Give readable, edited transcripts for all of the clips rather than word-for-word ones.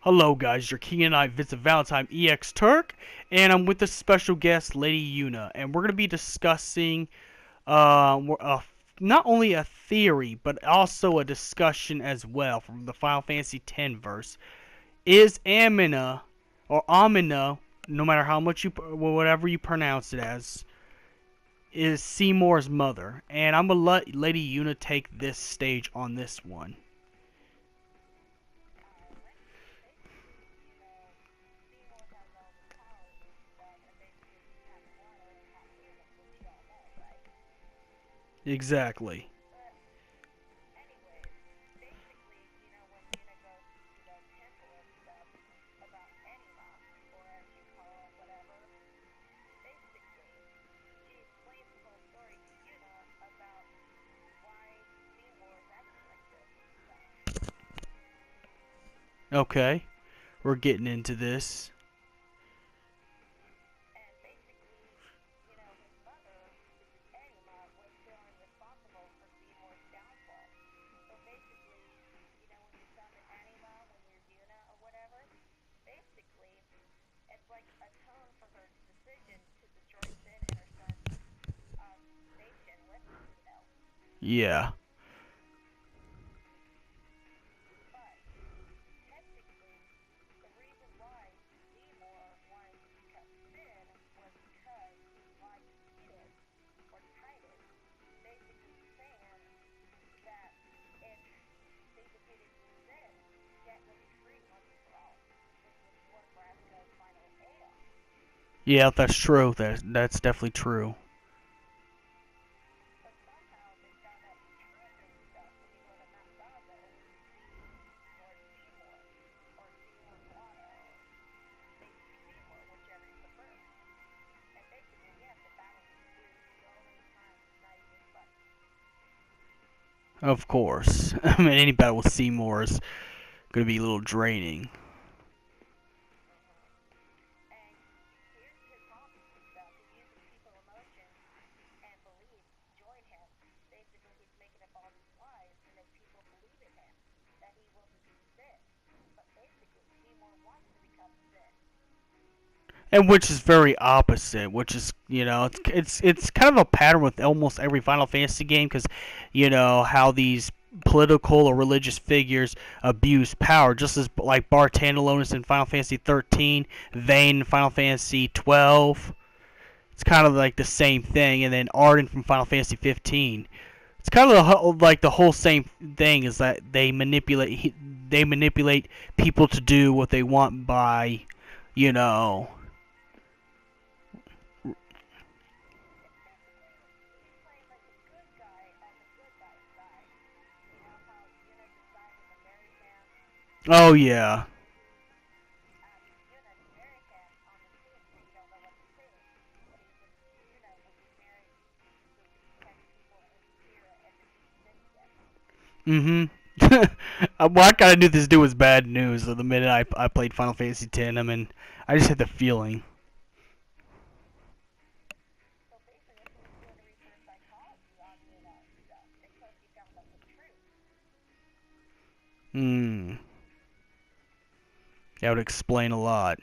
Hello guys, your King and I visit Valentine EX Turk, and I'm with a special guest, Ladyyuna, and we're going to be discussing not only a theory, but also a discussion as well from the Final Fantasy X verse. Is Amina, or Amina, no matter how much whatever you pronounce it as, is Seymour's mother? And I'm going to let Ladyyuna take this stage on this one. Exactly. Okay, we're getting into this. Yeah. Yeah, that's true. That's definitely true. Of course. I mean, any battle with Seymour is going to be a little draining. And which is very opposite, which is, it's kind of a pattern with almost every Final Fantasy game, because how these political or religious figures abuse power, just as like Bartandalonis in Final Fantasy 13, Vayne in Final Fantasy 12. It's kind of like the same thing, and then Arden from Final Fantasy 15. It's kind of like the whole same thing, is that they manipulate people to do what they want by, you know. Oh yeah. Mm-hmm. Well, I kind of knew this dude was bad news the minute I played Final Fantasy X. I mean, I just had the feeling. Hmm. That would explain a lot.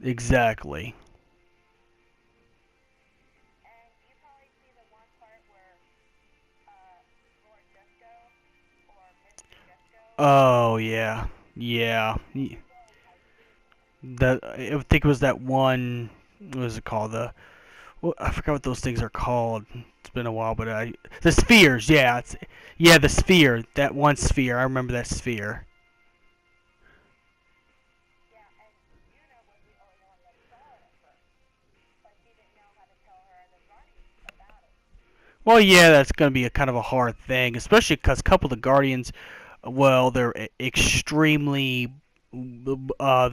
Exactly. Oh yeah. Yeah. That I think it was that one. What was it called? I forgot what those things are called. It's been a while, but the spheres. Yeah. Yeah, the sphere. That one sphere. I remember that sphere. Well, yeah, that's going to be a kind of a hard thing, especially because a couple of the Guardians, well, extremely, uh,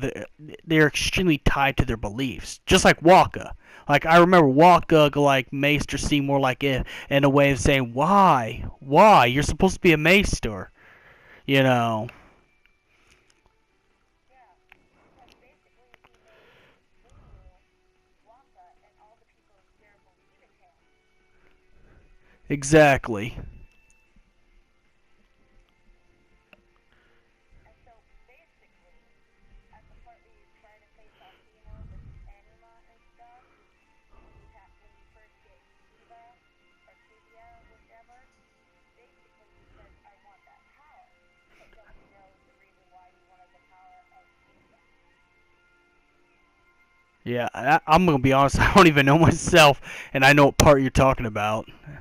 they're extremely tied to their beliefs, just like Waka. Like I remember Waka like Maester Seymour like in a way of saying, why? You're supposed to be a Maester, you know. Exactly. And so basically, at the part where you try to face off Seymour with Anima and stuff, when you first get Kiva or Kivia, whichever, basically he says, I want that power. But don't you know the reason why he wanted the power of Kivia? Yeah, I'm gonna be honest. I don't even know myself, and I know what part you're talking about. Mm-hmm.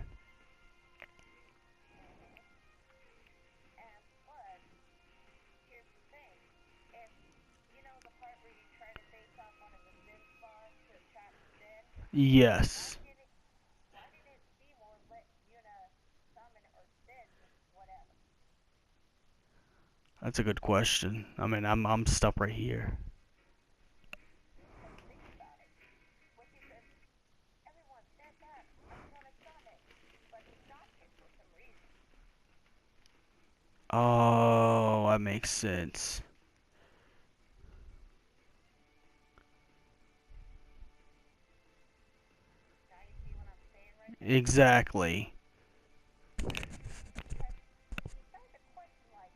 But here's the thing: if you know the part where you try to face off one of the Sin spots to trap Sin, why Yes, didn't why didn't Seymour let Yuna summon or Sin just whatever? that's a good question. I mean, I'm stuck right here. Because think about it. When he says, everyone stand back, I'm gonna summon, but he stopped him for some reason. Oh, that makes sense. Now you see what I'm saying right there? Exactly. Because he started to question like,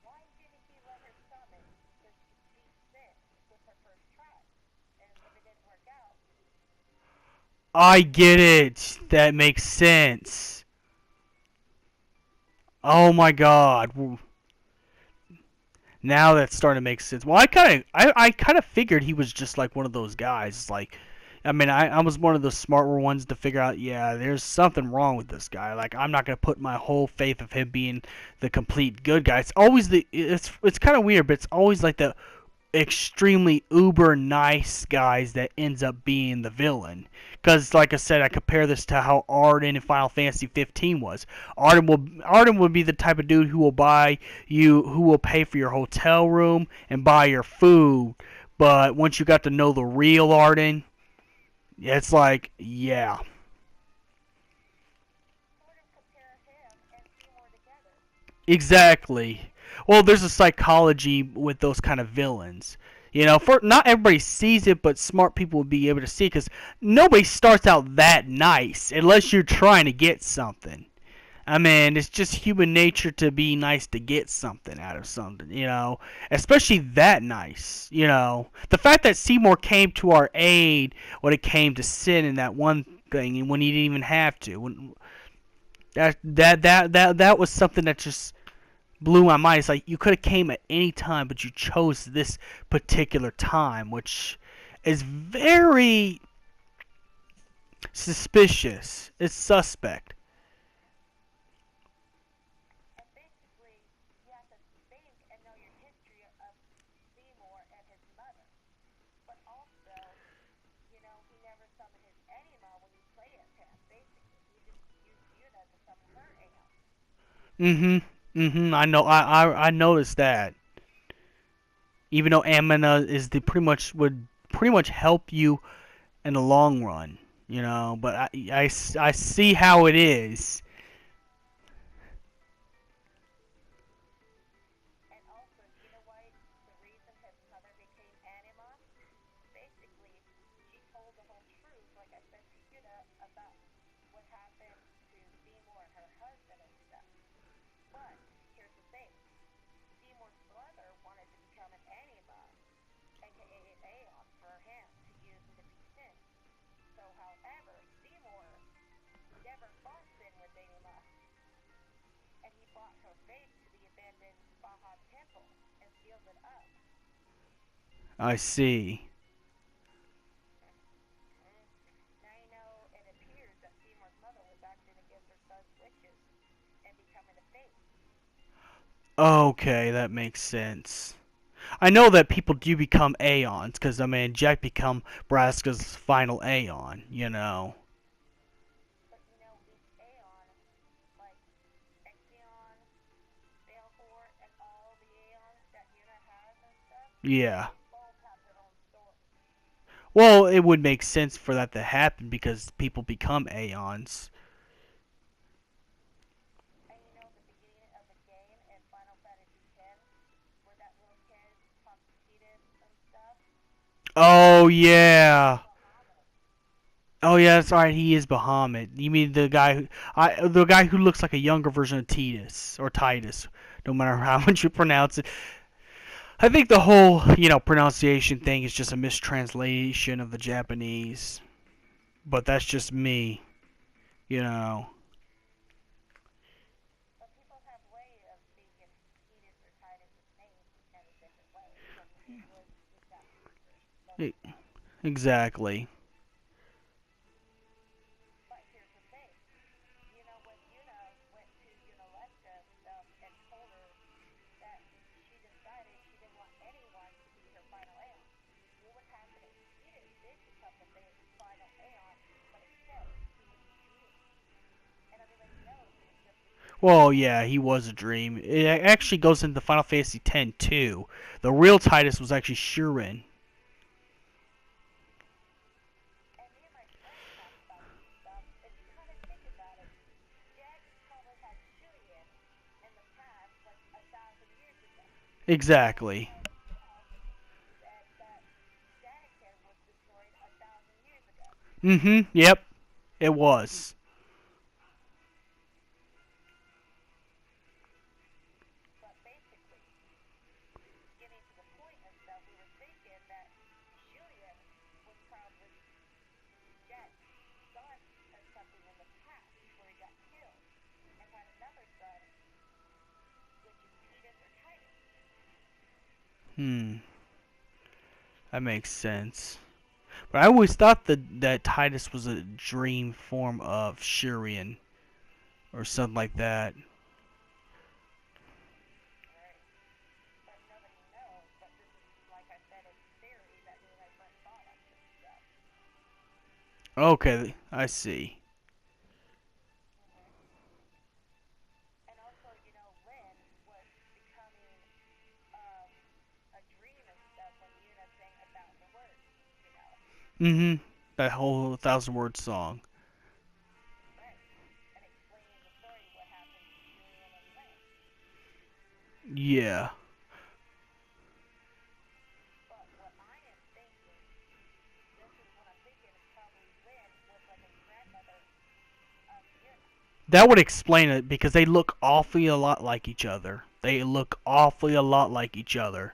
why didn't he let her summon so she could beat Sin with her first try? And if it didn't work out, I get it. That makes sense. Oh my God. Now that's starting to make sense. Well, I kind of figured he was just like one of those guys. Like, I mean, I was one of the smarter ones to figure out. Yeah, there's something wrong with this guy. Like, I'm not gonna put my whole faith of him being the complete good guy. It's always it's kind of weird, but it's always like the extremely uber nice guys that ends up being the villain. Because, like I said, I compare this to how Arden in Final Fantasy 15 was. Arden would be the type of dude who will pay for your hotel room and buy your food. But once you got to know the real Arden, it's like, yeah, sort of compare him and Seymour together. exactly. Well, there's a psychology with those kind of villains. You know, for not everybody sees it, but smart people will be able to see because nobody starts out that nice unless you're trying to get something. I mean, it's just human nature to be nice to get something out of something, you know, especially that nice, you know. The fact that Seymour came to our aid when it came to sin in that one thing, and when he didn't even have to, that was something that just blew my mind. It's like you could have came at any time, but you chose this particular time, which is very suspicious. It's suspect. And basically, you have to think and know your history of Seymour and his mother. But also, he never summoned his Anima when you play as him, basically. He just used Yuna to summon her Aeon. Mhm. Mhm. I know. I noticed that. Even though Amina is the pretty much would pretty much help you in the long run, you know. But I see how it is. And also, you know why the reason his mother became Anima? Basically, she told the whole truth, like I said to Yuna, about what happened to Seymour and her husband and stuff. But here's the thing: Seymour's brother wanted to become an Anima, aka an Aeon, for him to use and defeat Sin. So, however, Seymour never fought Sin with Anima, and he brought her face to the abandoned Baja temple and sealed it up. I see. Mm-hmm. Now you know it appears that Seymour's mother was acting against her son's wishes and becoming a face. Okay, that makes sense. I know that people do become Aeons, because, I mean, Jack become Braska's final Aeon, you know. But each Aeon, like Exion, Balefort, and all the Aeons that Yuna has and stuff, Yeah. they both have their own story. Well, it would make sense for that to happen because people become Aeons. And the beginning of the game in Final Fantasy X, where that little kid talks to Tidus and stuff, Oh, he was yeah. Bahamut. Oh yeah, that's right. He is Bahamut. You mean the guy who looks like a younger version of Titus or Titus, no matter how much you pronounce it. I think the whole, pronunciation thing is just a mistranslation of the Japanese. But that's just me, you know. But people have way of speaking Titus or Titus's name in a different way from English to Japanese or both E- sides. Exactly. But here's the thing. You know, when Yuna went to Yunalesca and told her that she decided she didn't want anyone to be her final Aeon, what would happen if Titus did become the final Aeon, but instead he was a dream? And everybody knows it was just a dream. Well, yeah, he was a dream. It actually goes into Final Fantasy X too. The real Titus was actually Shurin. And me and my friend talk about this stuff. If you kind of think about it, Jack probably had Shuyin in the past, like 1,000 years ago. And Exactly. said that Vatican was destroyed 1,000 years ago. Yep. It was. But basically, getting to the point and stuff, we were thinking that Julian was probably Jack's son or something in the past before he got killed, and had another son, which is Titus or Titus. Hmm. That makes sense. But I always thought that Titus was a dream form of Shurian or something like that. Right. But nobody knows. But this is, like I said, it's theory that me and my friend thought on this stuff. Okay, I see. And also, Lynn was becoming um, a dream and stuff when Yuna sang 1,000 words. That whole thousand word song. Right. And explaining the story, what happened to Julian and Lynn. Yeah. But what I am thinking, this is what I'm thinking, is probably Lynn was like a grandmother of Yuna. That would explain it because they look awfully a lot like each other. They look awfully a lot like each other.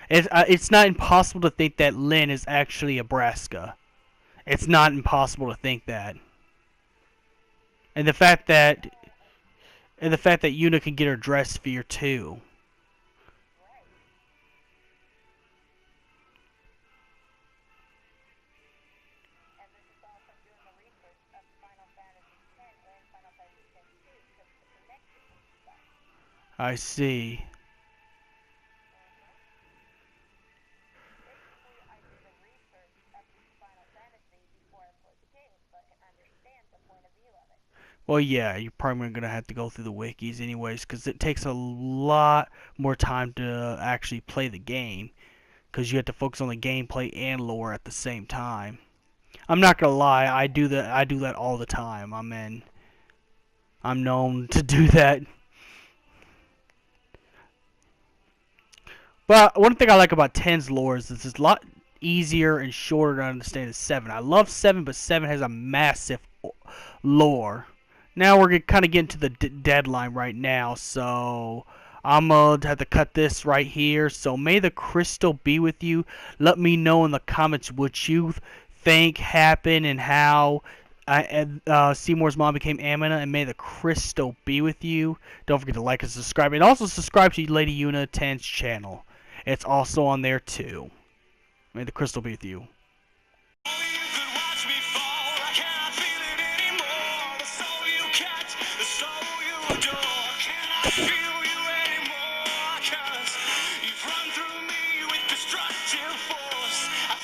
It's not impossible to think that Lynn is actually a Braska. It's not impossible to think that. And the fact that And, and the fact that Yuna can get her dress sphere too. right. And this is all from doing the research of Final Fantasy X and Final Fantasy X-2 because of the connections and stuff. I see. Basically, I do the research of each Final Fantasy before I play the game, so I can understand the point of view of it. Well, yeah, you're probably gonna have to go through the wikis anyways, because it takes a lot more time to actually play the game, because you have to focus on the gameplay and lore at the same time. I'm not gonna lie, I do that. I do that all the time. I'm known to do that. But one thing I like about 10's lore is it's a lot easier and shorter to understand than 7. I love 7, but 7 has a massive lore. Now we're kind of getting to the deadline right now, so I'm going to have to cut this right here. So may the crystal be with you. Let me know in the comments what you think happened and how Seymour's mom became Anima, and may the crystal be with you. Don't forget to like and subscribe, and also subscribe to Ladyyuna10's channel. It's also on there too. May the crystal be with you. Feel you anymore, 'cause you've run through me with destructive force. I